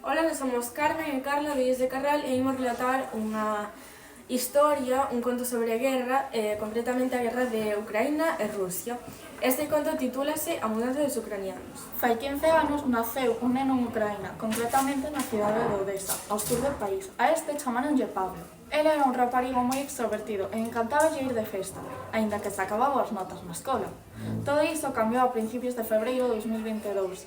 Ola, nós somos Carmen e Carla de Illes de Carral e imos relatar unha historia, un conto sobre a guerra, concretamente a guerra de Ucraína e Rusia. Este conto titúlase A mudanza dos ucranianos. Fai 15 anos naceu un neno en Ucraína, concretamente na cidade de Odessa, ao sur do país. A este chamaronlle Pablo. Ele era un raparigo moi extrovertido e encantáballe ir de festa, aínda que sacaba boas notas na escola. Todo iso cambiou a principios de febreiro de 2022,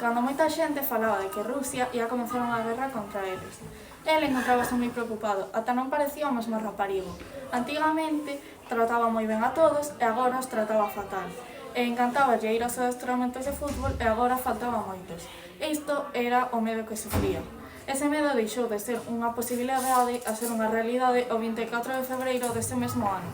cando moita xente falaba de que Rusia ia comenzar unha guerra contra eles. Ele encontrábase moi preocupado, ata non parecía o mesmo raparigo. Antigamente trataba moi ben a todos e agora os trataba fatal. E encantáballe ir aos adestramentos de fútbol e agora faltaba moitos. Isto era o medo que sufría. Ese medo deixou de ser unha posibilidade a ser unha realidade o 24 de febreiro dese mesmo ano.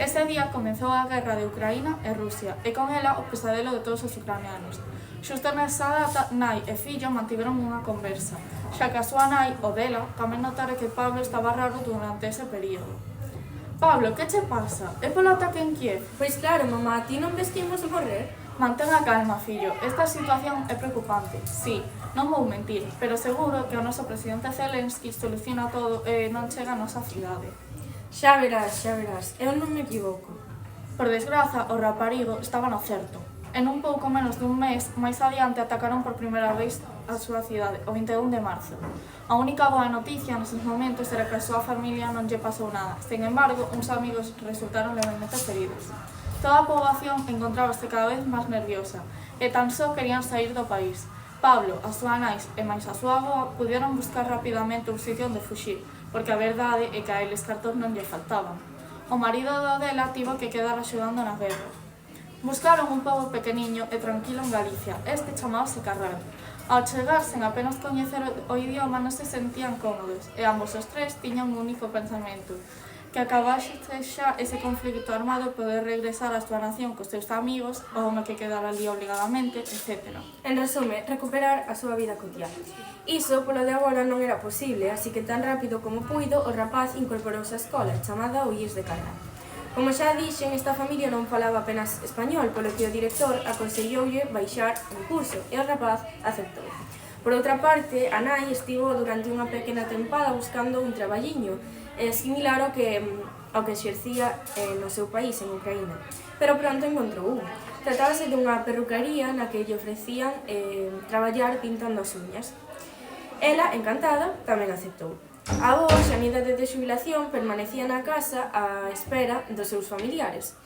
Ese día comezou a guerra de Ucraína e Rusia, e con ela o pesadelo de todos os ucranianos. Xusto nesa data, nai e fillo mantiveron unha conversa, xa que a súa nai, Odela, tamén notara que Pablo estaba raro durante ese período. Pablo, que che pasa? É polo ataque en Kiev? Pois claro, mamá, ti non ves que imos morrer? Mantén a calma, fillo. Esta situación é preocupante. Sí, non vou mentir, pero seguro que o noso presidente Zelensky soluciona todo e non chega a nosa cidade. Xa verás, eu non me equivoco. Por desgraza, o raparigo estaba no certo. En un pouco menos dun mes, máis adiante atacaron por primeira vez a súa cidade, o 21 de marzo. A única boa noticia neses momentos era que a súa familia non lle pasou nada. Sen embargo, uns amigos resultaron levemente feridos. Toda a poboación encontrábase cada vez máis nerviosa e tan só querían sair do país. Pablo, a súa nais e máis a súa avoa puderon buscar rapidamente un sitio onde fuxir, porque a verdade é que a eles cartos non lle faltaban. O marido de Odela tivo que quedar axudando na guerra. Buscaron un pobo pequeniño e tranquilo en Galicia, este chamábase Carral. Ao chegar, sen apenas coñecer o idioma, non se sentían cómodos, e ambos os tres tiñan un único pensamento: que acabase xa ese conflito armado, poder regresar á súa nación cos seus amigos, o home que quedara ali obligadamente, etc. En resume, recuperar a súa vida cotiá. Iso, polo de agora, non era posible, así que tan rápido como puido, o rapaz incorporouse á escola, chamada o Illes de Carral. Como xa dixen, esta familia non falaba apenas español, polo que o director aconselloulle baixar un curso, e o rapaz aceptou. Por outra parte, a nai estivo durante unha pequena tempada buscando un traballiño, similar ao que exercía no seu país, en Ucraína, pero pronto encontrou un. Tratábase dunha perrucaría na que lle ofrecían traballar pintando as uñas. Ela, encantada, tamén aceptou. A avó, xa en idade de xubilación, permanecía na casa á espera dos seus familiares.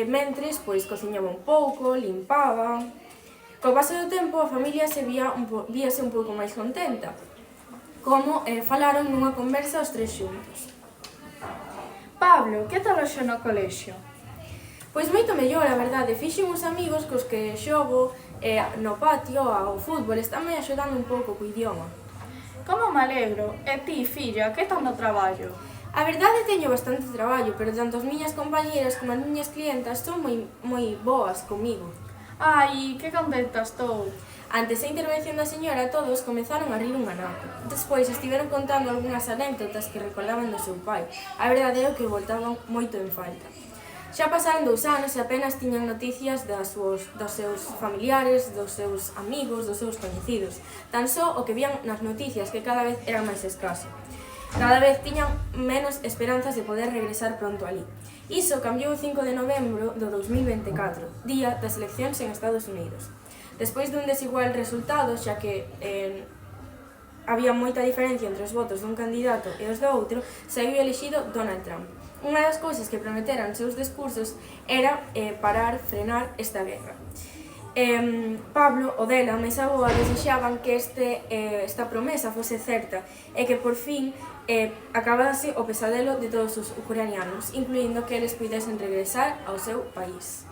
Mentres, pois, cociñaba un pouco, limpaba. Co paso do tempo, a familia víase un pouco máis contenta, como falaron nunha conversa os tres xuntos. Pablo, que tal hoxe no colexio? Pois moito mellor, a verdade. Fixen uns amigos cos que xogo no patio ao fútbol, estánme axudando un pouco co idioma. Como me alegro. E ti, filla, que tal no traballo? A verdade teño bastante traballo, pero tanto as miñas compañeras como as miñas clientas son moi boas comigo. Ai, que contenta estou. Antes da intervención da señora, todos comezaron a rir un anaco. Despois estiveron contando algunhas anécdotas que recordaban do seu pai. A verdade é que o voltaban moito en falta. Xa pasaron 2 anos e apenas tiñan noticias dos seus familiares, dos seus amigos, dos seus coñecidos. Tan só o que vían nas noticias, que cada vez era máis escaso. Cada vez tiñan menos esperanzas de poder regresar pronto alí. Iso cambiou o 5 de novembro do 2024, día das eleccións en Estados Unidos. Despois dun desigual resultado, xa que había moita diferencia entre os votos dun candidato e os do outro, saiu elixido Donald Trump. Unha das cousas que prometeran seus discursos era frenar esta guerra. Pablo, Odela, máis a avoa desexaban que esta promesa fose certa e que por fin acabase o pesadelo de todos os ucranianos, incluindo que eles puidesen regresar ao seu país.